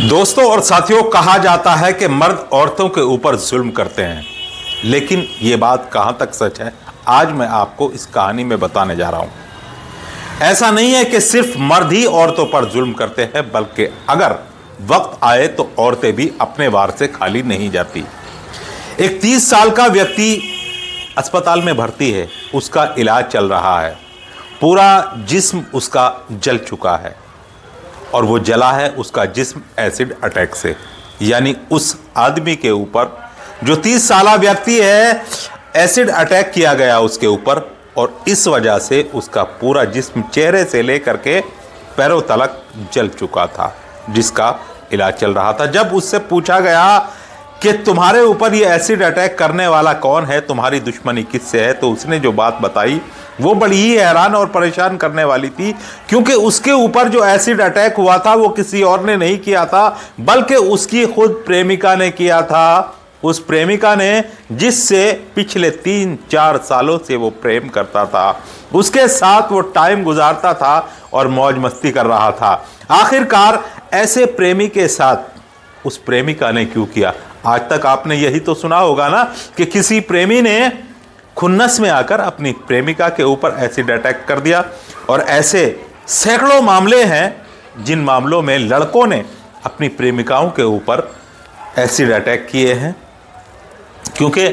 दोस्तों और साथियों, कहा जाता है कि मर्द औरतों के ऊपर जुल्म करते हैं, लेकिन ये बात कहां तक सच है, आज मैं आपको इस कहानी में बताने जा रहा हूं। ऐसा नहीं है कि सिर्फ मर्द ही औरतों पर जुल्म करते हैं, बल्कि अगर वक्त आए तो औरतें भी अपने वार से खाली नहीं जाती। एक 30 साल का व्यक्ति अस्पताल में भर्ती है, उसका इलाज चल रहा है, पूरा जिस्म उसका जल चुका है और वो जला है उसका जिस्म एसिड अटैक से। यानी उस आदमी के ऊपर जो 30 साला व्यक्ति है, एसिड अटैक किया गया उसके ऊपर और इस वजह से उसका पूरा जिस्म चेहरे से लेकर के पैरों तलक जल चुका था, जिसका इलाज चल रहा था। जब उससे पूछा गया कि तुम्हारे ऊपर ये एसिड अटैक करने वाला कौन है, तुम्हारी दुश्मनी किससे है, तो उसने जो बात बताई वो बड़ी ही हैरान और परेशान करने वाली थी, क्योंकि उसके ऊपर जो एसिड अटैक हुआ था वो किसी और ने नहीं किया था, बल्कि उसकी खुद प्रेमिका ने किया था। उस प्रेमिका ने जिससे पिछले 3-4 सालों से वो प्रेम करता था, उसके साथ वो टाइम गुजारता था और मौज मस्ती कर रहा था। आखिरकार ऐसे प्रेमी के साथ उस प्रेमिका ने क्यों किया? आज तक आपने यही तो सुना होगा ना कि किसी प्रेमी ने खुन्नस में आकर अपनी प्रेमिका के ऊपर एसिड अटैक कर दिया। और ऐसे सैकड़ों मामले हैं जिन मामलों में लड़कों ने अपनी प्रेमिकाओं के ऊपर एसिड अटैक किए हैं, क्योंकि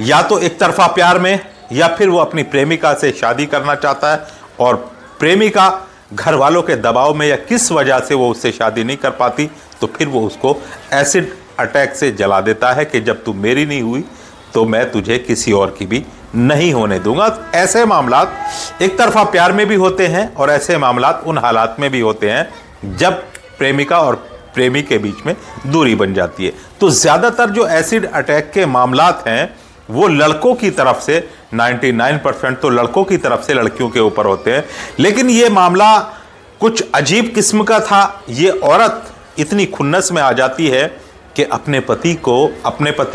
या तो एक तरफा प्यार में या फिर वो अपनी प्रेमिका से शादी करना चाहता है और प्रेमिका घर वालों के दबाव में या किस वजह से वो उससे शादी नहीं कर पाती, तो फिर वो उसको एसिड अटैक से जला देता है कि जब तू मेरी नहीं हुई तो मैं तुझे किसी और की भी नहीं होने दूंगा। ऐसे मामलात एक तरफा प्यार में भी होते हैं और ऐसे मामलात उन हालात में भी होते हैं जब प्रेमिका और प्रेमी के बीच में दूरी बन जाती है। तो ज़्यादातर जो एसिड अटैक के मामलात हैं वो लड़कों की तरफ से 99% तो लड़कों की तरफ से लड़कियों के ऊपर होते हैं। लेकिन ये मामला कुछ अजीब किस्म का था। ये औरत इतनी खुन्नस में आ जाती है कि अपने पति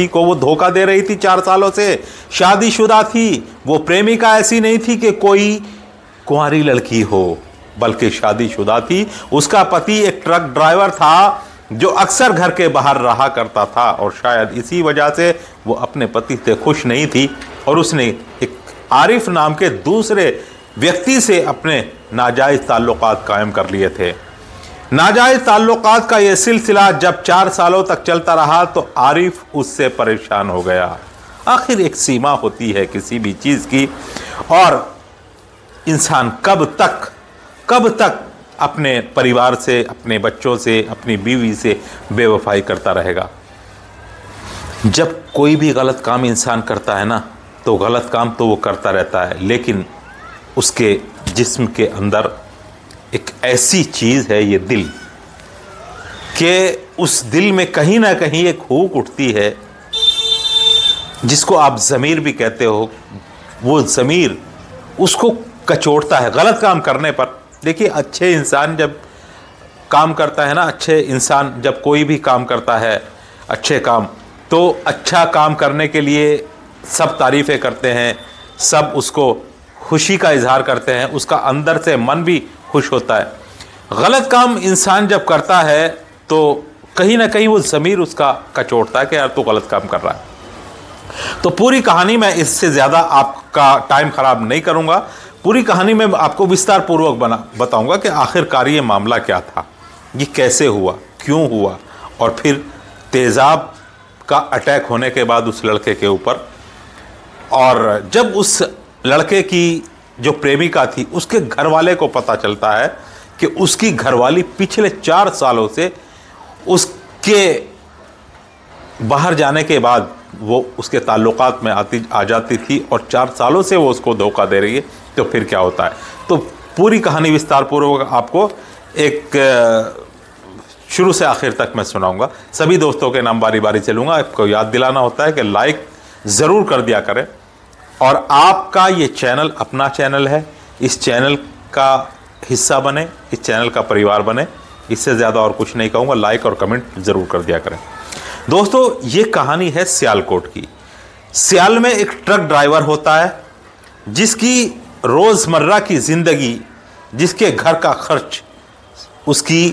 को वो धोखा दे रही थी। 4 सालों से शादीशुदा थी। वो प्रेमिका ऐसी नहीं थी कि कोई कुंवारी लड़की हो, बल्कि शादीशुदा थी। उसका पति एक ट्रक ड्राइवर था जो अक्सर घर के बाहर रहा करता था और शायद इसी वजह से वो अपने पति से खुश नहीं थी और उसने एक आरिफ नाम के दूसरे व्यक्ति से अपने नाजायज़ ताल्लुकात कायम कर लिए थे। नाजायज़ ताल्लुकात का यह सिलसिला जब 4 सालों तक चलता रहा तो आरिफ उससे परेशान हो गया। आखिर एक सीमा होती है किसी भी चीज़ की, और इंसान कब तक अपने परिवार से, अपने बच्चों से, अपनी बीवी से बेवफाई करता रहेगा। जब कोई भी गलत काम इंसान करता है ना, तो गलत काम तो वो करता रहता है, लेकिन उसके जिस्म के अंदर एक ऐसी चीज़ है ये दिल, कि उस दिल में कहीं ना कहीं एक हुक उठती है जिसको आप ज़मीर भी कहते हो। वो ज़मीर उसको कचोटता है गलत काम करने पर। देखिए, अच्छे इंसान जब काम करता है ना, अच्छे इंसान जब कोई भी काम करता है अच्छे काम, तो अच्छा काम करने के लिए सब तारीफ़ें करते हैं, सब उसको खुशी का इजहार करते हैं, उसका अंदर से मन भी खुश होता है। गलत काम इंसान जब करता है तो कहीं ना कहीं वो ज़मीर उसका कचोटता है कि यार तू गलत काम कर रहा है। तो पूरी कहानी मैं इससे ज़्यादा आपका टाइम ख़राब नहीं करूँगा। पूरी कहानी में आपको विस्तार पूर्वक बताऊँगा कि आखिरकार ये मामला क्या था, ये कैसे हुआ, क्यों हुआ, और फिर तेज़ाब का अटैक होने के बाद उस लड़के के ऊपर, और जब उस लड़के की जो प्रेमिका थी उसके घर वाले को पता चलता है कि उसकी घरवाली पिछले 4 सालों से उसके बाहर जाने के बाद वो उसके ताल्लुकात में आ जाती थी और 4 सालों से वो उसको धोखा दे रही है। तो फिर क्या होता है, तो पूरी कहानी विस्तार पूर्वक आपको एक शुरू से आखिर तक मैं सुनाऊंगा। सभी दोस्तों के नाम बारी बारी से लूँगा। आपको याद दिलाना होता है कि लाइक ज़रूर कर दिया करें, और आपका ये चैनल अपना चैनल है, इस चैनल का हिस्सा बने, इस चैनल का परिवार बने। इससे ज़्यादा और कुछ नहीं कहूँगा। लाइक और कमेंट ज़रूर कर दिया करें। दोस्तों, ये कहानी है सियालकोट की। सियाल में एक ट्रक ड्राइवर होता है जिसकी रोज़मर्रा की ज़िंदगी, जिसके घर का खर्च उसकी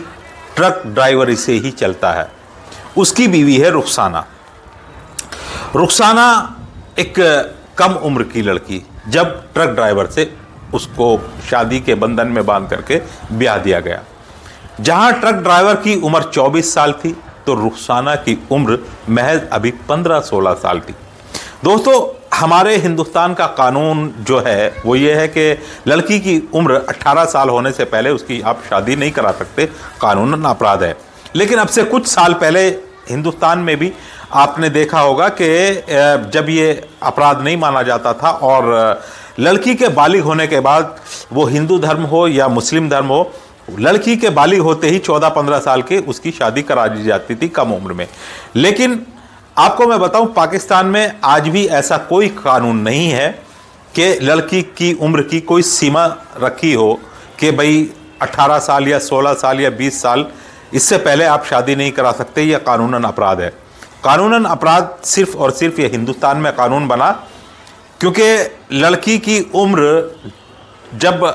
ट्रक ड्राइवरी से ही चलता है। उसकी बीवी है रुखसाना। रुखसाना एक कम उम्र की लड़की, जब ट्रक ड्राइवर से उसको शादी के बंधन में बांध करके ब्याह दिया गया। जहां ट्रक ड्राइवर की उम्र 24 साल थी तो रुखसाना की उम्र महज अभी 15-16 साल थी। दोस्तों, हमारे हिंदुस्तान का कानून जो है वो ये है कि लड़की की उम्र 18 साल होने से पहले उसकी आप शादी नहीं करा सकते, कानूनन अपराध है। लेकिन अब से कुछ साल पहले हिंदुस्तान में भी आपने देखा होगा कि जब ये अपराध नहीं माना जाता था और लड़की के बालिग होने के बाद, वो हिंदू धर्म हो या मुस्लिम धर्म हो, लड़की के बालिग होते ही 14-15 साल के उसकी शादी करा दी जाती थी कम उम्र में। लेकिन आपको मैं बताऊं, पाकिस्तान में आज भी ऐसा कोई कानून नहीं है कि लड़की की उम्र की कोई सीमा रखी हो कि भाई 18 साल या 16 साल या 20 साल, इससे पहले आप शादी नहीं करा सकते। यह कानूनन अपराध है। कानूनन अपराध सिर्फ और सिर्फ ये हिंदुस्तान में कानून बना क्योंकि लड़की की उम्र जब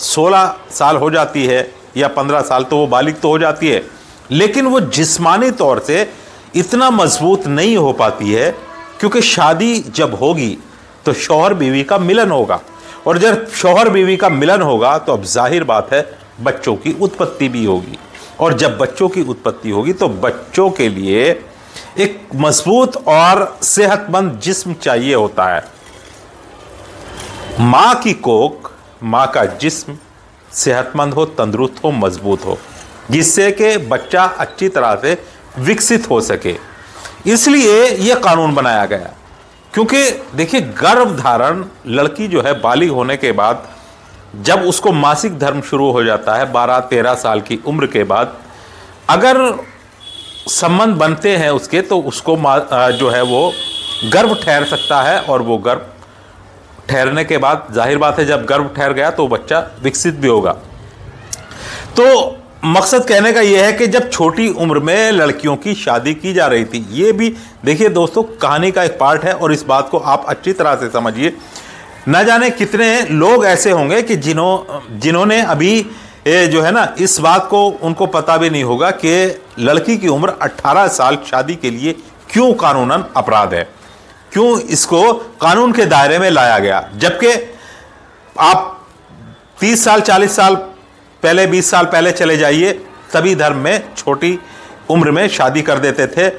16 साल हो जाती है या 15 साल तो वो बालिग तो हो जाती है, लेकिन वो जिस्मानी तौर से इतना मजबूत नहीं हो पाती है क्योंकि शादी जब होगी तो शौहर बीवी का मिलन होगा, और जब शौहर बीवी का मिलन होगा तो अब जाहिर बात है बच्चों की उत्पत्ति भी होगी, और जब बच्चों की उत्पत्ति होगी तो बच्चों के लिए एक मजबूत और सेहतमंद जिस्म चाहिए होता है। मां की कोख, मां का जिस्म सेहतमंद हो, तंदुरुस्त हो, मजबूत हो, जिससे कि बच्चा अच्छी तरह से विकसित हो सके। इसलिए यह कानून बनाया गया। क्योंकि देखिए, गर्भधारण लड़की जो है बालिग होने के बाद, जब उसको मासिक धर्म शुरू हो जाता है 12-13 साल की उम्र के बाद, अगर संबंध बनते हैं उसके, तो उसको जो है वो गर्भ ठहर सकता है, और वो गर्भ ठहरने के बाद जाहिर बात है जब गर्भ ठहर गया तो बच्चा विकसित भी होगा। तो मकसद कहने का यह है कि जब छोटी उम्र में लड़कियों की शादी की जा रही थी, ये भी देखिए दोस्तों कहानी का एक पार्ट है, और इस बात को आप अच्छी तरह से समझिए। न जाने कितने लोग ऐसे होंगे कि जिन्होंने अभी जो है ना, इस बात को उनको पता भी नहीं होगा कि लड़की की उम्र 18 साल शादी के लिए क्यों कानूनन अपराध है, क्यों इसको कानून के दायरे में लाया गया। जबकि आप 30 साल 40 साल पहले, 20 साल पहले चले जाइए, सभी धर्म में छोटी उम्र में शादी कर देते थे।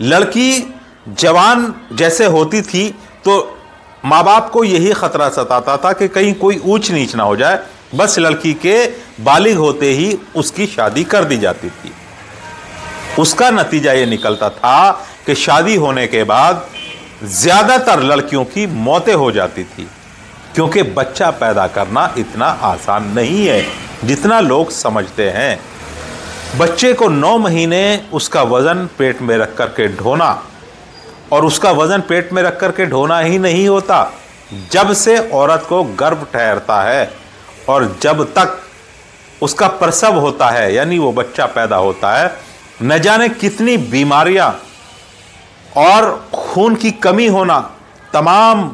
लड़की जवान जैसे होती थी तो माँ बाप को यही खतरा सताता था कि कहीं कोई ऊंच नीच ना हो जाए, बस लड़की के बालिग होते ही उसकी शादी कर दी जाती थी। उसका नतीजा ये निकलता था कि शादी होने के बाद ज्यादातर लड़कियों की मौतें हो जाती थी, क्योंकि बच्चा पैदा करना इतना आसान नहीं है जितना लोग समझते हैं। बच्चे को 9 महीने उसका वजन पेट में रख करके ढोना, और उसका वजन पेट में रख करके ढोना ही नहीं होता, जब से औरत को गर्भ ठहरता है और जब तक उसका प्रसव होता है, यानी वो बच्चा पैदा होता है, न जाने कितनी बीमारियां और खून की कमी होना, तमाम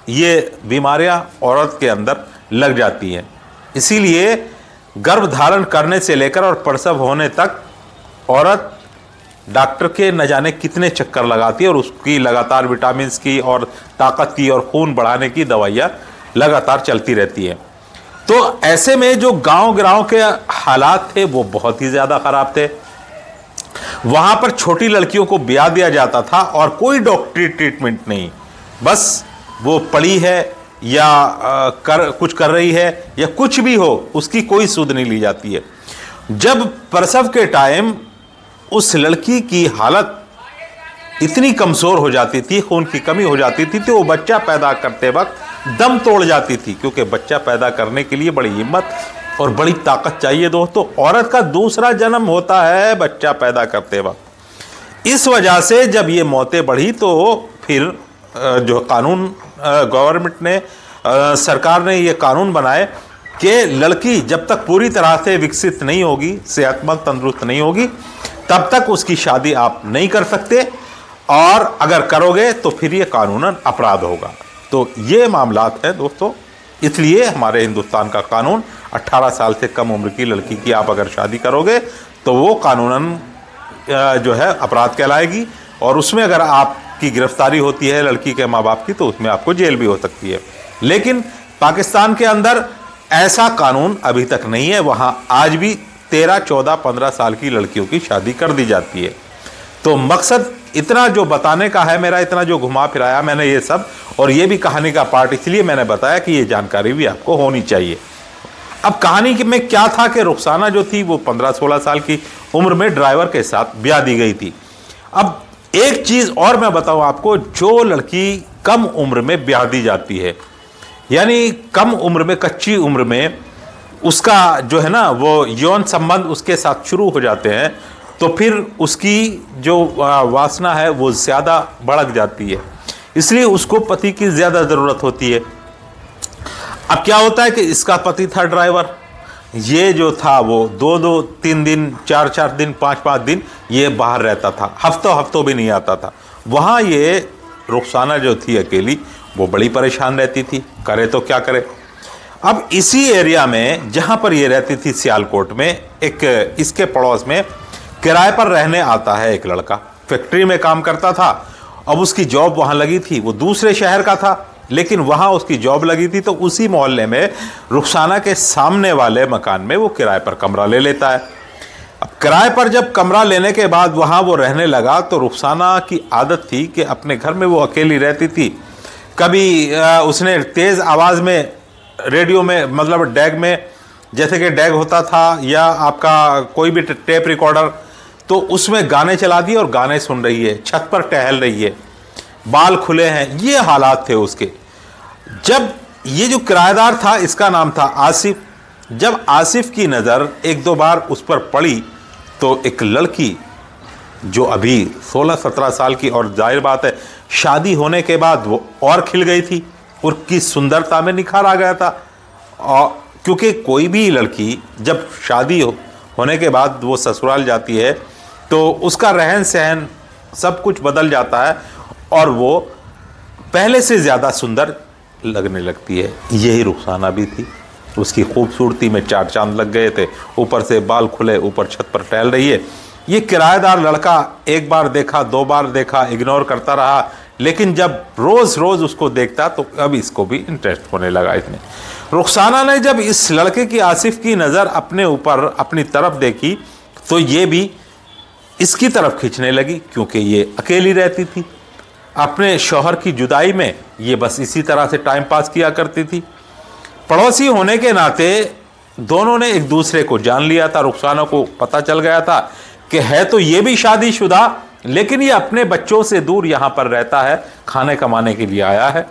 ये बीमारियां औरत के अंदर लग जाती हैं। इसीलिए गर्भ धारण करने से लेकर और प्रसव होने तक औरत डॉक्टर के न जाने कितने चक्कर लगाती है, और उसकी लगातार विटामिन की और ताकत की और खून बढ़ाने की दवाइयाँ लगातार चलती रहती हैं। तो ऐसे में जो गांव के हालात थे वो बहुत ही ज़्यादा ख़राब थे। वहाँ पर छोटी लड़कियों को ब्याह दिया जाता था और कोई डॉक्टरी ट्रीटमेंट नहीं, बस वो पड़ी है या कुछ कर रही है या कुछ भी हो, उसकी कोई सुध नहीं ली जाती है। जब प्रसव के टाइम उस लड़की की हालत इतनी कमज़ोर हो जाती थी, खून की कमी हो जाती थी, तो वो बच्चा पैदा करते वक्त दम तोड़ जाती थी, क्योंकि बच्चा पैदा करने के लिए बड़ी हिम्मत और बड़ी ताकत चाहिए दोस्तों। औरत का दूसरा जन्म होता है बच्चा पैदा करते वक्त। इस वजह से जब ये मौतें बढ़ी तो फिर जो कानून गवर्नमेंट ने, सरकार ने ये कानून बनाए कि लड़की जब तक पूरी तरह से विकसित नहीं होगी, सेहतमंद तंदुरुस्त नहीं होगी, तब तक उसकी शादी आप नहीं कर सकते, और अगर करोगे तो फिर ये कानूनन अपराध होगा। तो ये मामलात हैं दोस्तों। इसलिए हमारे हिंदुस्तान का कानून 18 साल से कम उम्र की लड़की की आप अगर शादी करोगे तो वो कानूनन जो है अपराध कहलाएगी, और उसमें अगर आपकी गिरफ्तारी होती है लड़की के माँ बाप की तो उसमें आपको जेल भी हो सकती है। लेकिन पाकिस्तान के अंदर ऐसा कानून अभी तक नहीं है। वहाँ आज भी 13, 14, 15 साल की लड़कियों की शादी कर दी जाती है। तो मकसद इतना जो बताने का है मेरा, इतना जो घुमा फिराया मैंने ये सब, और ये भी कहानी का पार्ट इसलिए मैंने बताया कि ये जानकारी भी आपको होनी चाहिए। अब कहानी में क्या था कि रुखसाना जो थी वो 15-16 साल की उम्र में ड्राइवर के साथ ब्याह दी गई थी। अब एक चीज़ और मैं बताऊं आपको, जो लड़की कम उम्र में ब्याह दी जाती है, यानी कम उम्र में, कच्ची उम्र में उसका जो है ना वो यौन संबंध उसके साथ शुरू हो जाते हैं, तो फिर उसकी जो वासना है वो ज़्यादा भड़क जाती है, इसलिए उसको पति की ज़्यादा ज़रूरत होती है। अब क्या होता है कि इसका पति था ड्राइवर, ये जो था वो 2-2, 3 दिन, 4-4 दिन, 5-5 दिन ये बाहर रहता था, हफ्तों भी नहीं आता था। वहाँ ये रुखसाना जो थी अकेली, वो बड़ी परेशान रहती थी, करे तो क्या करे। अब इसी एरिया में जहाँ पर ये रहती थी सियालकोट में, एक इसके पड़ोस में किराए पर रहने आता है एक लड़का, फैक्ट्री में काम करता था। अब उसकी जॉब वहाँ लगी थी, वो दूसरे शहर का था लेकिन वहाँ उसकी जॉब लगी थी, तो उसी मोहल्ले में रुखसाना के सामने वाले मकान में वो किराए पर कमरा ले लेता है। अब किराए पर जब कमरा लेने के बाद वहाँ वो रहने लगा, तो रुखसाना की आदत थी कि अपने घर में वो अकेली रहती थी। कभी उसने तेज़ आवाज़ में रेडियो में, मतलब डैग में, जैसे कि डैग होता था या आपका कोई भी टेप रिकॉर्डर, तो उसमें गाने चला दिए और गाने सुन रही है, छत पर टहल रही है, बाल खुले हैं, ये हालात थे उसके। जब ये जो किराएदार था इसका नाम था आसिफ, जब आसिफ की नज़र 1-2 बार उस पर पड़ी तो एक लड़की जो अभी 16-17 साल की, और जाहिर बात है शादी होने के बाद वो और खिल गई थी, उसकी सुंदरता में निखार आ गया था। और क्योंकि कोई भी लड़की जब शादी होने के बाद वो ससुराल जाती है तो उसका रहन सहन सब कुछ बदल जाता है और वो पहले से ज़्यादा सुंदर लगने लगती है। यही रुखसाना भी थी, उसकी खूबसूरती में 4 चांद लग गए थे, ऊपर से बाल खुले, ऊपर छत पर टहल रही है। ये किराएदार लड़का 1 बार देखा, 2 बार देखा, इग्नोर करता रहा, लेकिन जब रोज़ रोज़ उसको देखता तो अब इसको भी इंटरेस्ट होने लगा इसमें। रुखसाना ने जब इस लड़के की, आसिफ की नज़र अपने ऊपर, अपनी तरफ देखी तो ये भी इसकी तरफ खींचने लगी, क्योंकि ये अकेली रहती थी। अपने शौहर की जुदाई में ये बस इसी तरह से टाइम पास किया करती थी। पड़ोसी होने के नाते दोनों ने एक दूसरे को जान लिया था। रुखसाना को पता चल गया था कि है तो ये भी शादीशुदा, लेकिन ये अपने बच्चों से दूर यहाँ पर रहता है, खाने कमाने के लिए आया है,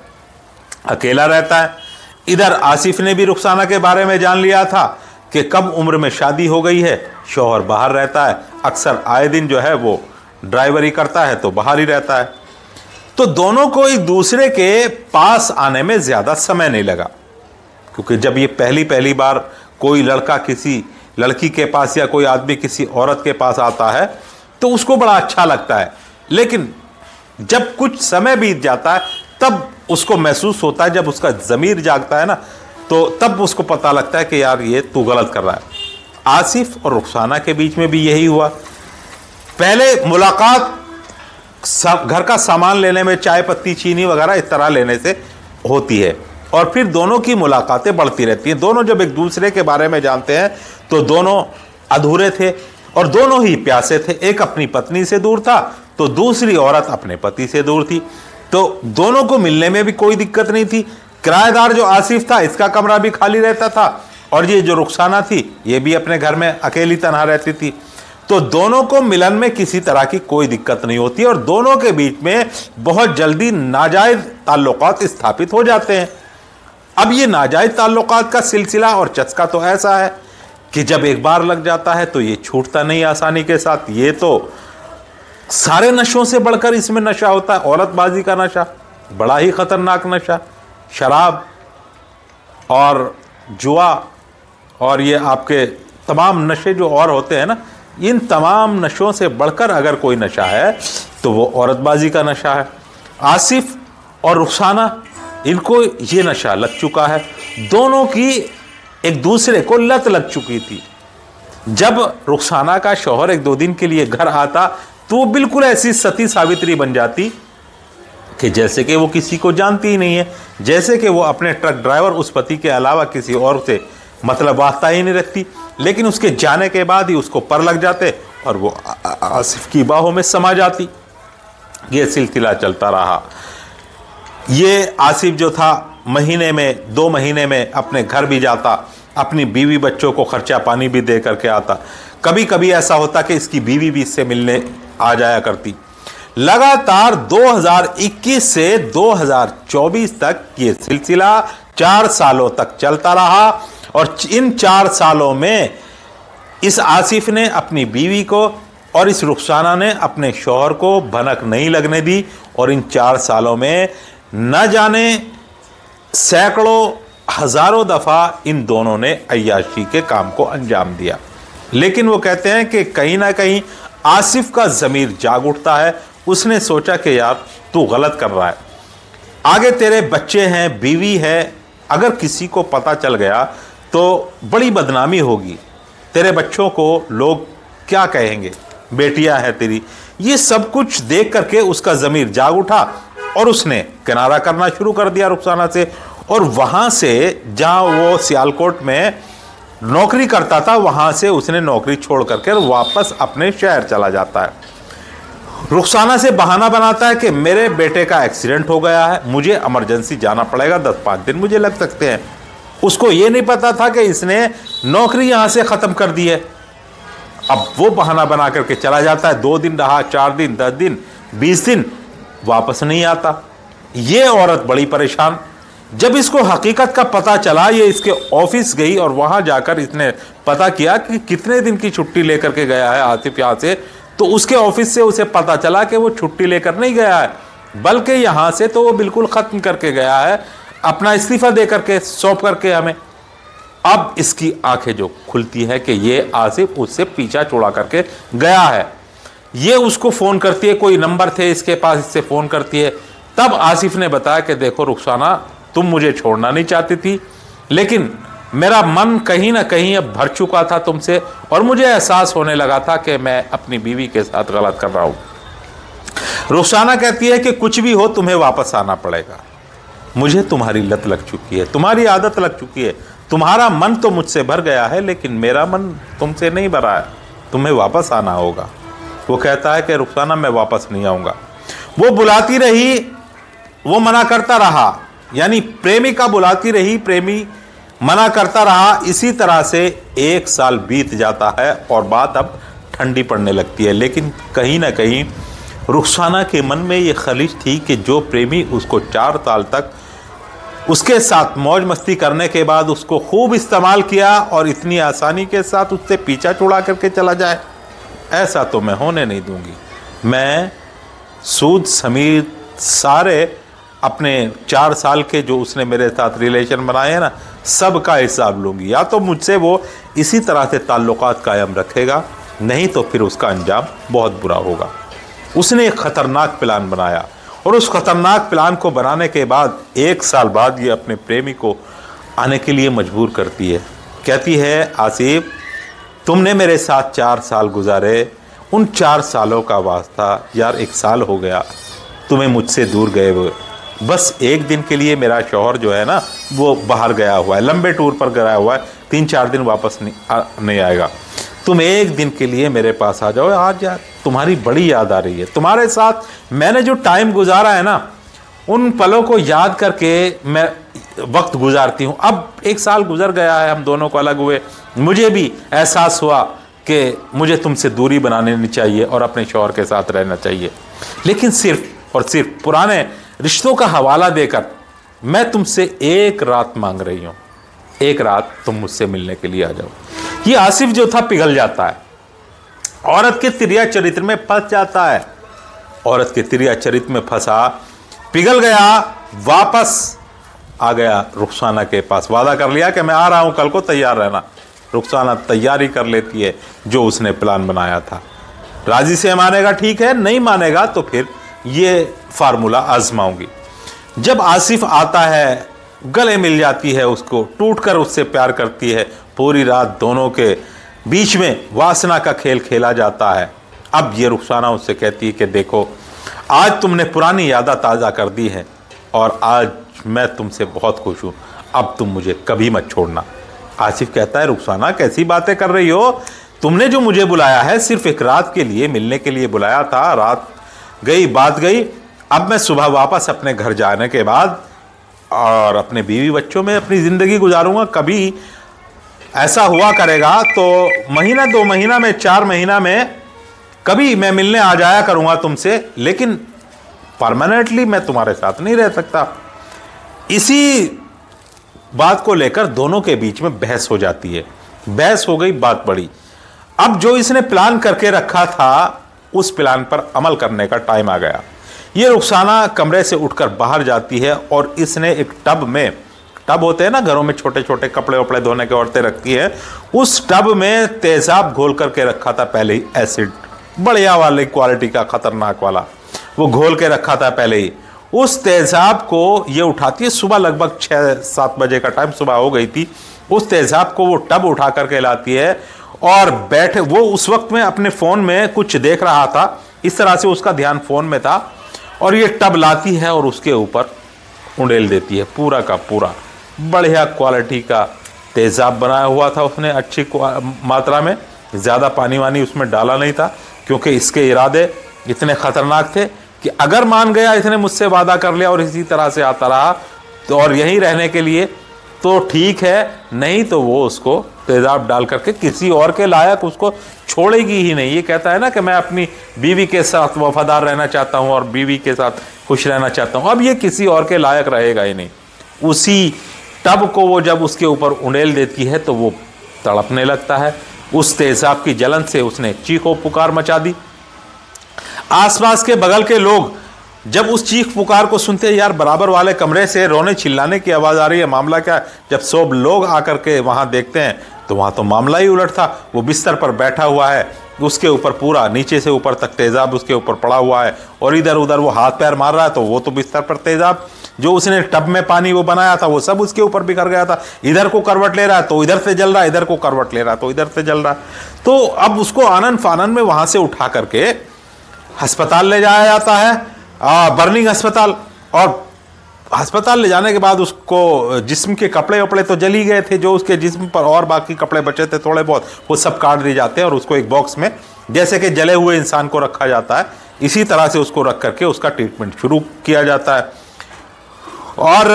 अकेला रहता है। इधर आसिफ ने भी रुखसाना के बारे में जान लिया था कि कम उम्र में शादी हो गई है, शौहर बाहर रहता है, अक्सर आए दिन जो है वो ड्राइवरी करता है तो बाहर ही रहता है। तो दोनों को एक दूसरे के पास आने में ज़्यादा समय नहीं लगा, क्योंकि जब ये पहली बार कोई लड़का किसी लड़की के पास या कोई आदमी किसी औरत के पास आता है तो उसको बड़ा अच्छा लगता है, लेकिन जब कुछ समय बीत जाता है तब उसको महसूस होता है, जब उसका ज़मीर जागता है ना, तो तब उसको पता लगता है कि यार ये तू गलत कर रहा है। आसिफ और रुखसाना के बीच में भी यही हुआ। पहले मुलाकात घर का सामान लेने में, चाय पत्ती, चीनी वगैरह इस तरह लेने से होती है, और फिर दोनों की मुलाकातें बढ़ती रहती हैं। दोनों जब एक दूसरे के बारे में जानते हैं तो दोनों अधूरे थे और दोनों ही प्यासे थे। एक अपनी पत्नी से दूर था तो दूसरी औरत अपने पति से दूर थी, तो दोनों को मिलने में भी कोई दिक्कत नहीं थी। किराएदार जो आसिफ था इसका कमरा भी खाली रहता था, और ये जो रुखसाना थी ये भी अपने घर में अकेली तनहा रहती थी, तो दोनों को मिलन में किसी तरह की कोई दिक्कत नहीं होती और दोनों के बीच में बहुत जल्दी नाजायज ताल्लुकात स्थापित हो जाते हैं। अब ये नाजायज ताल्लुकात का सिलसिला और चस्का तो ऐसा है कि जब एक बार लग जाता है तो ये छूटता नहीं आसानी के साथ। ये तो सारे नशों से बढ़कर इसमें नशा होता है, औरतबाजी का नशा, बड़ा ही खतरनाक नशा। शराब और जुआ और ये आपके तमाम नशे जो और होते हैं ना, इन तमाम नशों से बढ़कर अगर कोई नशा है तो वो औरतबाजी का नशा है। आसिफ और रुखसाना, इनको ये नशा लग चुका है, दोनों की एक दूसरे को लत लग चुकी थी। जब रुखसाना का शौहर 1-2 दिन के लिए घर आता तो वो बिल्कुल ऐसी सती सावित्री बन जाती कि जैसे कि वो किसी को जानती ही नहीं है, जैसे कि वो अपने ट्रक ड्राइवर उस पति के अलावा किसी और से मतलब वास्ता ही नहीं रखती। लेकिन उसके जाने के बाद ही उसको पर लग जाते और वो आसिफ की बाहों में समा जाती। ये सिलसिला चलता रहा। ये आसिफ जो था महीने में 2 महीने में अपने घर भी जाता, अपनी बीवी बच्चों को खर्चा पानी भी दे करके आता। कभी कभी ऐसा होता कि इसकी बीवी भी इससे मिलने आ जाया करती। लगातार 2021 से 2024 तक ये सिलसिला 4 सालों तक चलता रहा और इन 4 सालों में इस आसिफ ने अपनी बीवी को और इस रुखसाना ने अपने शौहर को भनक नहीं लगने दी और इन 4 सालों में न जाने सैकड़ों हजारों दफा इन दोनों ने अय्याशी के काम को अंजाम दिया। लेकिन वो कहते हैं कि कहीं ना कहीं आसिफ का ज़मीर जाग उठता है। उसने सोचा कि यार तू गलत कर रहा है, आगे तेरे बच्चे हैं, बीवी है, अगर किसी को पता चल गया तो बड़ी बदनामी होगी, तेरे बच्चों को लोग क्या कहेंगे, बेटियां हैं तेरी। ये सब कुछ देख करके उसका ज़मीर जाग उठा और उसने किनारा करना शुरू कर दिया रुखसाना से। और वहाँ से जहाँ वो सियालकोट में नौकरी करता था वहाँ से उसने नौकरी छोड़ करके वापस अपने शहर चला जाता है। रुखसाना से बहाना बनाता है कि मेरे बेटे का एक्सीडेंट हो गया है, मुझे इमरजेंसी जाना पड़ेगा, 10-5 दिन मुझे लग सकते हैं। उसको ये नहीं पता था कि इसने नौकरी यहाँ से ख़त्म कर दी है। अब वो बहाना बना करके चला जाता है। 2 दिन रहा, 4 दिन, 10 दिन, 20 दिन, वापस नहीं आता। ये औरत बड़ी परेशान। जब इसको हकीकत का पता चला, ये इसके ऑफिस गई और वहाँ जाकर इसने पता किया कि कितने दिन की छुट्टी लेकर के गया है आसिफ यहाँ से, तो उसके ऑफिस से उसे पता चला कि वो छुट्टी लेकर नहीं गया है, बल्कि यहाँ से तो वो बिल्कुल ख़त्म करके गया है, अपना इस्तीफ़ा दे करके सौंप करके हमें। अब इसकी आंखें जो खुलती है कि ये आसिफ उससे पीछा छुड़ा करके गया है। ये उसको फ़ोन करती है, कोई नंबर थे इसके पास, इससे फ़ोन करती है। तब आसिफ ने बताया कि देखो रुखसाना, तुम मुझे छोड़ना नहीं चाहती थी, लेकिन मेरा मन कहीं ना कहीं अब भर चुका था तुमसे और मुझे एहसास होने लगा था कि मैं अपनी बीवी के साथ गलत कर रहा हूँ। रुखसाना कहती है कि कुछ भी हो तुम्हें वापस आना पड़ेगा, मुझे तुम्हारी लत लग चुकी है, तुम्हारी आदत लग चुकी है, तुम्हारा मन तो मुझसे भर गया है लेकिन मेरा मन तुमसे नहीं भरा है, तुम्हें वापस आना होगा। वो कहता है कि रुखसाना मैं वापस नहीं आऊँगा। वो बुलाती रही, वो मना करता रहा, यानी प्रेमिका बुलाती रही, प्रेमी मना करता रहा। इसी तरह से 1 साल बीत जाता है और बात अब ठंडी पड़ने लगती है। लेकिन कहीं ना कहीं रुखसाना के मन में ये खलिश थी कि जो प्रेमी उसको 4 साल तक उसके साथ मौज मस्ती करने के बाद उसको खूब इस्तेमाल किया और इतनी आसानी के साथ उससे पीछा छुड़ा करके चला जाए, ऐसा तो मैं होने नहीं दूंगी। मैं सूद समीत सारे अपने 4 साल के जो उसने मेरे साथ रिलेशन बनाए हैं ना, सब का हिसाब लूँगी। या तो मुझसे वो इसी तरह से ताल्लुकात कायम रखेगा, नहीं तो फिर उसका अंजाम बहुत बुरा होगा। उसने एक ख़तरनाक प्लान बनाया और उस ख़तरनाक प्लान को बनाने के बाद 1 साल बाद ये अपने प्रेमी को आने के लिए मजबूर करती है। कहती है आसिफ, तुमने मेरे साथ 4 साल गुजारे, उन 4 सालों का वास्ता यार 1 साल हो गया तुम्हें मुझसे दूर गए हुए। बस 1 दिन के लिए मेरा शौहर जो है ना वो बाहर गया हुआ है, लंबे टूर पर गया हुआ है, 3-4 दिन वापस नहीं आएगा। तुम 1 दिन के लिए मेरे पास आ जाओ। आज यार तुम्हारी बड़ी याद आ रही है, तुम्हारे साथ मैंने जो टाइम गुजारा है ना, उन पलों को याद करके मैं वक्त गुजारती हूँ। अब 1 साल गुजर गया है, हम दोनों को अलग हुए, मुझे भी एहसास हुआ कि मुझे तुमसे दूरी बनानी चाहिए और अपने शौहर के साथ रहना चाहिए। लेकिन सिर्फ और सिर्फ पुराने रिश्तों का हवाला देकर मैं तुमसे 1 रात मांग रही हूँ, 1 रात तुम मुझसे मिलने के लिए आ जाओ। ये आसिफ जो था पिघल जाता है, औरत के तिरिया चरित्र में फंस जाता है। औरत के तिरिया चरित्र में फंसा, पिघल गया, वापस आ गया रुखसाना के पास। वादा कर लिया कि मैं आ रहा हूँ, कल को तैयार रहना। रुखसाना तैयारी कर लेती है जो उसने प्लान बनाया था। राजी से मानेगा ठीक है, नहीं मानेगा तो फिर ये फार्मूला आजमाऊंगी। जब आसिफ आता है, गले मिल जाती है, उसको टूट कर उससे प्यार करती है। पूरी रात दोनों के बीच में वासना का खेल खेला जाता है। अब ये रुखसाना उससे कहती है कि देखो, आज तुमने पुरानी यादें ताज़ा कर दी हैं और आज मैं तुमसे बहुत खुश हूँ, अब तुम मुझे कभी मत छोड़ना। आसिफ कहता है, रुखसाना कैसी बातें कर रही हो, तुमने जो मुझे बुलाया है सिर्फ एक रात के लिए, मिलने के लिए बुलाया था, रात गई बात गई, अब मैं सुबह वापस अपने घर जाने के बाद और अपने बीवी बच्चों में अपनी ज़िंदगी गुजारूंगा। कभी ऐसा हुआ करेगा तो महीना 2 महीना में 4 महीना में कभी मैं मिलने आ जाया करूंगा तुमसे, लेकिन परमानेंटली मैं तुम्हारे साथ नहीं रह सकता। इसी बात को लेकर दोनों के बीच में बहस हो जाती है। बहस हो गई, बात बढ़ी। अब जो इसने प्लान करके रखा था उस प्लान पर अमल करने का टाइम आ गया। ये रुखसाना कमरे से उठकर बाहर जाती है और इसने एक टब में, टब होते हैं ना घरों में छोटे छोटे कपड़े वपड़े धोने के औरतें रखती हैं, उस टब में तेजाब घोल करके रखा था पहले ही, एसिड बढ़िया वाली क्वालिटी का, खतरनाक वाला, वो घोल के रखा था पहले ही। उस तेजाब को ये उठाती है, सुबह लगभग 6-7 बजे का टाइम, सुबह हो गई थी। उस तेजाब को वो टब उठा करके लाती है और बैठे, वो उस वक्त में अपने फ़ोन में कुछ देख रहा था, इस तरह से उसका ध्यान फ़ोन में था, और ये टब लाती है और उसके ऊपर उंडेल देती है, पूरा का पूरा बढ़िया क्वालिटी का तेजाब बनाया हुआ था उसने, अच्छी मात्रा में, ज़्यादा पानी वानी उसमें डाला नहीं था, क्योंकि इसके इरादे इतने ख़तरनाक थे कि अगर मान गया, इसने मुझसे वादा कर लिया और इसी तरह से आता रहा तो और यहीं रहने के लिए, तो ठीक है, नहीं तो वो उसको तेजाब डाल करके किसी और के लायक उसको छोड़ेगी ही नहीं। ये कहता है ना कि मैं अपनी बीवी के साथ वफादार रहना चाहता हूँ और बीवी के साथ खुश रहना चाहता हूँ, अब ये किसी और के लायक रहेगा ही नहीं। उसी टब को वो जब उसके ऊपर उंडेल देती है तो वो तड़पने लगता है। उस तेजाब की जलन से उसने चीखो पुकार मचा दी। आसपास के बगल के लोग जब उस चीख पुकार को सुनते हैं, यार बराबर वाले कमरे से रोने चिल्लाने की आवाज़ आ रही है, मामला क्या है? जब सब लोग आकर के वहाँ देखते हैं तो वहाँ तो मामला ही उलट था। वो बिस्तर पर बैठा हुआ है, उसके ऊपर पूरा नीचे से ऊपर तक तेजाब उसके ऊपर पड़ा हुआ है, और इधर उधर वो हाथ पैर मार रहा है, तो वो तो बिस्तर पर तेजाब, जो उसने टब में पानी वो बनाया था वो सब उसके ऊपर बिखर गया था। इधर को करवट ले रहा है तो इधर से जल रहा है, इधर को करवट ले रहा है तो इधर से जल रहा है। तो अब उसको आनन फानन में वहाँ से उठा करके अस्पताल ले जाया जाता है, बर्निंग अस्पताल। और अस्पताल ले जाने के बाद उसको जिस्म के कपड़े वपड़े तो जल ही गए थे, जो उसके जिस्म पर और बाकी कपड़े बचे थे थोड़े बहुत, वो सब काट दिए जाते हैं और उसको एक बॉक्स में, जैसे कि जले हुए इंसान को रखा जाता है, इसी तरह से उसको रख करके उसका ट्रीटमेंट शुरू किया जाता है। और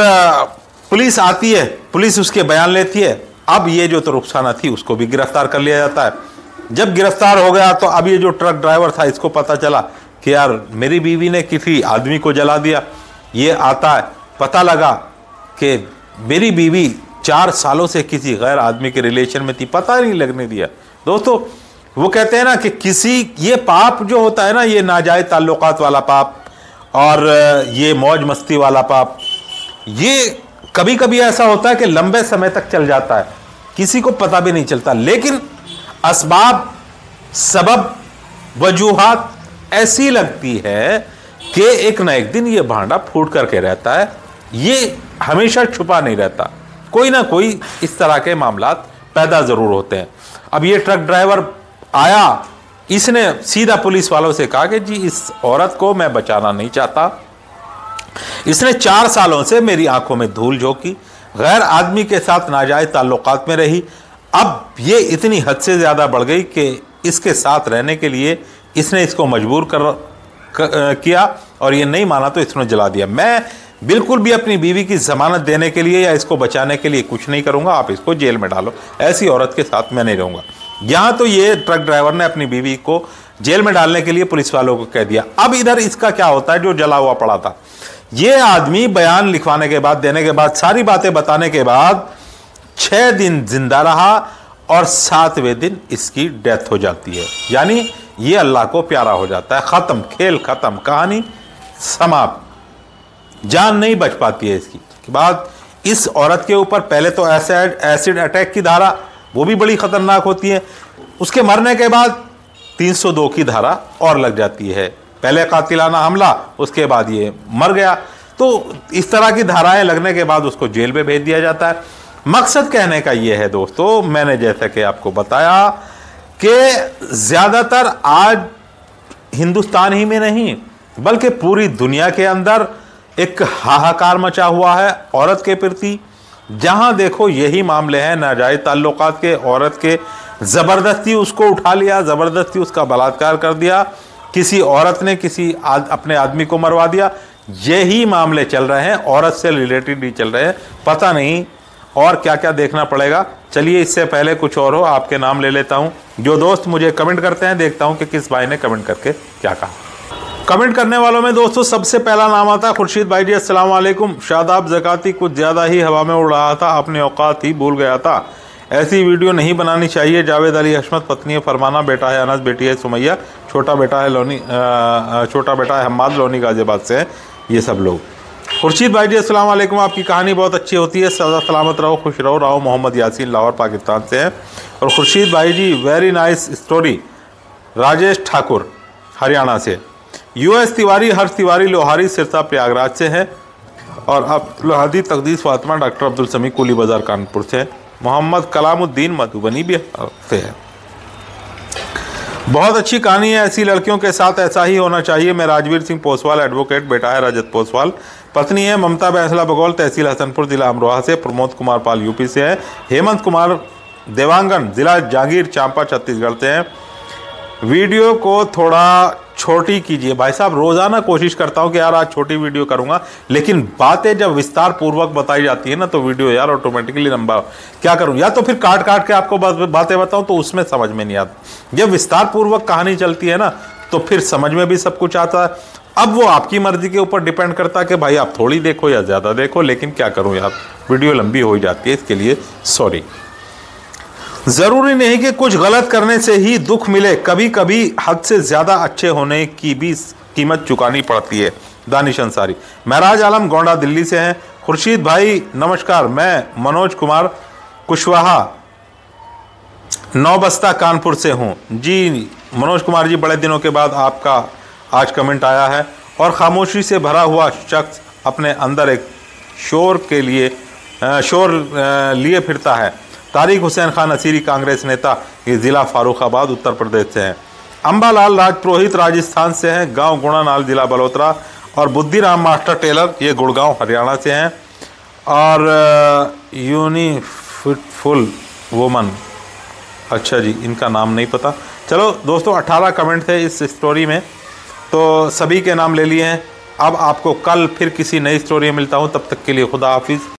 पुलिस आती है, पुलिस उसके बयान लेती है। अब ये जो तो रुखसाना थी उसको भी गिरफ्तार कर लिया जाता है। जब गिरफ्तार हो गया तो अब ये जो ट्रक ड्राइवर था, इसको पता चला कि यार मेरी बीवी ने किसी आदमी को जला दिया। ये आता है, पता लगा कि मेरी बीवी 4 सालों से किसी गैर आदमी के रिलेशन में थी, पता नहीं लगने दिया। दोस्तों, वो कहते हैं ना कि किसी, ये पाप जो होता है ना, ये नाजायज ताल्लुकात वाला पाप और ये मौज मस्ती वाला पाप, ये कभी कभी ऐसा होता है कि लंबे समय तक चल जाता है, किसी को पता भी नहीं चलता, लेकिन असबाब, सबब, वजूहात ऐसी लगती है कि एक ना एक दिन ये भांडा फूट करके रहता है। ये हमेशा छुपा नहीं रहता, कोई ना कोई इस तरह के मामलात पैदा ज़रूर होते हैं। अब ये ट्रक ड्राइवर आया, इसने सीधा पुलिस वालों से कहा कि जी इस औरत को मैं बचाना नहीं चाहता, इसने 4 सालों से मेरी आंखों में धूल झोंकी, गैर आदमी के साथ नाजायज ताल्लुकात में रही, अब ये इतनी हद से ज़्यादा बढ़ गई कि इसके साथ रहने के लिए इसने इसको मजबूर किया और ये नहीं माना तो इसने जला दिया। मैं बिल्कुल भी अपनी बीवी की ज़मानत देने के लिए या इसको बचाने के लिए कुछ नहीं करूँगा, आप इसको जेल में डालो, ऐसी औरत के साथ मैं नहीं रहूँगा। यहाँ तो ये ट्रक ड्राइवर ने अपनी बीवी को जेल में डालने के लिए पुलिस वालों को कह दिया। अब इधर इसका क्या होता है, जो जला हुआ पड़ा था, ये आदमी बयान लिखवाने के बाद, देने के बाद, सारी बातें बताने के बाद 6 दिन जिंदा रहा और 7वें दिन इसकी डेथ हो जाती है। यानी ये अल्लाह को प्यारा हो जाता है, ख़त्म, खेल ख़त्म, कहानी समाप्त, जान नहीं बच पाती है इसकी। के बाद इस औरत के ऊपर पहले तो एसिड अटैक की धारा, वो भी बड़ी ख़तरनाक होती है, उसके मरने के बाद 302 की धारा और लग जाती है। पहले कातिलाना हमला, उसके बाद ये मर गया, तो इस तरह की धाराएं लगने के बाद उसको जेल में भेज दिया जाता है। मकसद कहने का ये है दोस्तों, मैंने जैसा कि आपको बताया कि ज़्यादातर आज हिंदुस्तान ही में नहीं बल्कि पूरी दुनिया के अंदर एक हाहाकार मचा हुआ है औरत के प्रति। जहां देखो यही मामले हैं, नाजायज ताल्लुकात के, औरत के ज़बरदस्ती उसको उठा लिया, ज़बरदस्ती उसका बलात्कार कर दिया, किसी औरत ने किसी अपने आदमी को मरवा दिया। यही मामले चल रहे हैं, औरत से रिलेटेड ही चल रहे हैं। पता नहीं और क्या क्या देखना पड़ेगा। चलिए इससे पहले कुछ और हो, आपके नाम ले लेता हूं। जो दोस्त मुझे कमेंट करते हैं, देखता हूं कि किस भाई ने कमेंट करके क्या कहा। कमेंट करने वालों में दोस्तों सबसे पहला नाम आता है खुर्शीद भाई जी, अस्सलाम वालेकुम। शादाब ज़काती कुछ ज़्यादा ही हवा में उड़ रहा था, अपने औकात ही भूल गया था। ऐसी वीडियो नहीं बनानी चाहिए। जावेद अली हशमत, पत्नी है फरमाना, बेटा है अनस, बेटी है सुमैया, छोटा बेटा है हम्माद, लोनी गाजियाबाद से है ये सब लोग। खुर्शीद भाई जी अस्सलाम वालेकुम, आपकी कहानी बहुत अच्छी होती है, सदा सलामत रहो, खुश रहो। राव मोहम्मद यासीन, लाहौर पाकिस्तान से हैं। और खुर्शीद भाई ji very nice story. Rajesh Thakur Haryana से। US तिवारी, हर्ष तिवारी लोहारी सिरसा प्रयागराज से हैं। और अब्दुल हादी तकदीस फातिमा डॉक्टर अब्दुल समी कुली बाजार कानपुर से। मोहम्मद कलामुद्दीन मधुबनी बिहार से है। बहुत अच्छी कहानी है, ऐसी लड़कियों के साथ ऐसा ही होना चाहिए। मैं राजवीर सिंह पोसवाल एडवोकेट, बेटा है रजत पोसवाल, पत्नी है ममता बैंसला बगौल, तहसील हसनपुर, जिला अमरोहा से। प्रमोद कुमार पाल यूपी से है। हेमंत कुमार देवांगन, जिला जहांगीर चांपा छत्तीसगढ़ से हैं। वीडियो को थोड़ा छोटी कीजिए भाई साहब। रोज़ाना कोशिश करता हूँ कि यार आज छोटी वीडियो करूँगा, लेकिन बातें जब विस्तार पूर्वक बताई जाती है ना तो वीडियो यार ऑटोमेटिकली लंबा। क्या करूँ, या तो फिर काट काट के आपको बातें बताऊँ तो उसमें समझ में नहीं आता। जब विस्तार पूर्वक कहानी चलती है ना तो फिर समझ में भी सब कुछ आता है। अब वो आपकी मर्जी के ऊपर डिपेंड करता है कि भाई आप थोड़ी देखो या ज़्यादा देखो, लेकिन क्या करूँ यार वीडियो लंबी हो जाती है, इसके लिए सॉरी। ज़रूरी नहीं कि कुछ गलत करने से ही दुख मिले, कभी कभी हद से ज़्यादा अच्छे होने की भी कीमत चुकानी पड़ती है। दानिश अंसारी। महराज आलम गोंडा दिल्ली से हैं। खुर्शीद भाई नमस्कार, मैं मनोज कुमार कुशवाहा नौबस्ता कानपुर से हूँ। जी मनोज कुमार जी, बड़े दिनों के बाद आपका आज कमेंट आया है। और खामोशी से भरा हुआ शख्स अपने अंदर एक शोर लिए फिरता है। तारिक हुसैन खान असीरी, कांग्रेस नेता, ये ज़िला फारुखाबाद उत्तर प्रदेश से हैं। अंबालाल राजपुरोहित राजस्थान से हैं, गांव गुणानाल, जिला बलोत्रा। और बुद्धिराम मास्टर टेलर, ये गुड़गांव हरियाणा से हैं। और यूनिफुल वुमन, अच्छा जी इनका नाम नहीं पता। चलो दोस्तों 18 कमेंट थे इस स्टोरी में, तो सभी के नाम ले लिए हैं। अब आपको कल फिर किसी नई स्टोरी में मिलता हूँ, तब तक के लिए खुदा हाफिज़।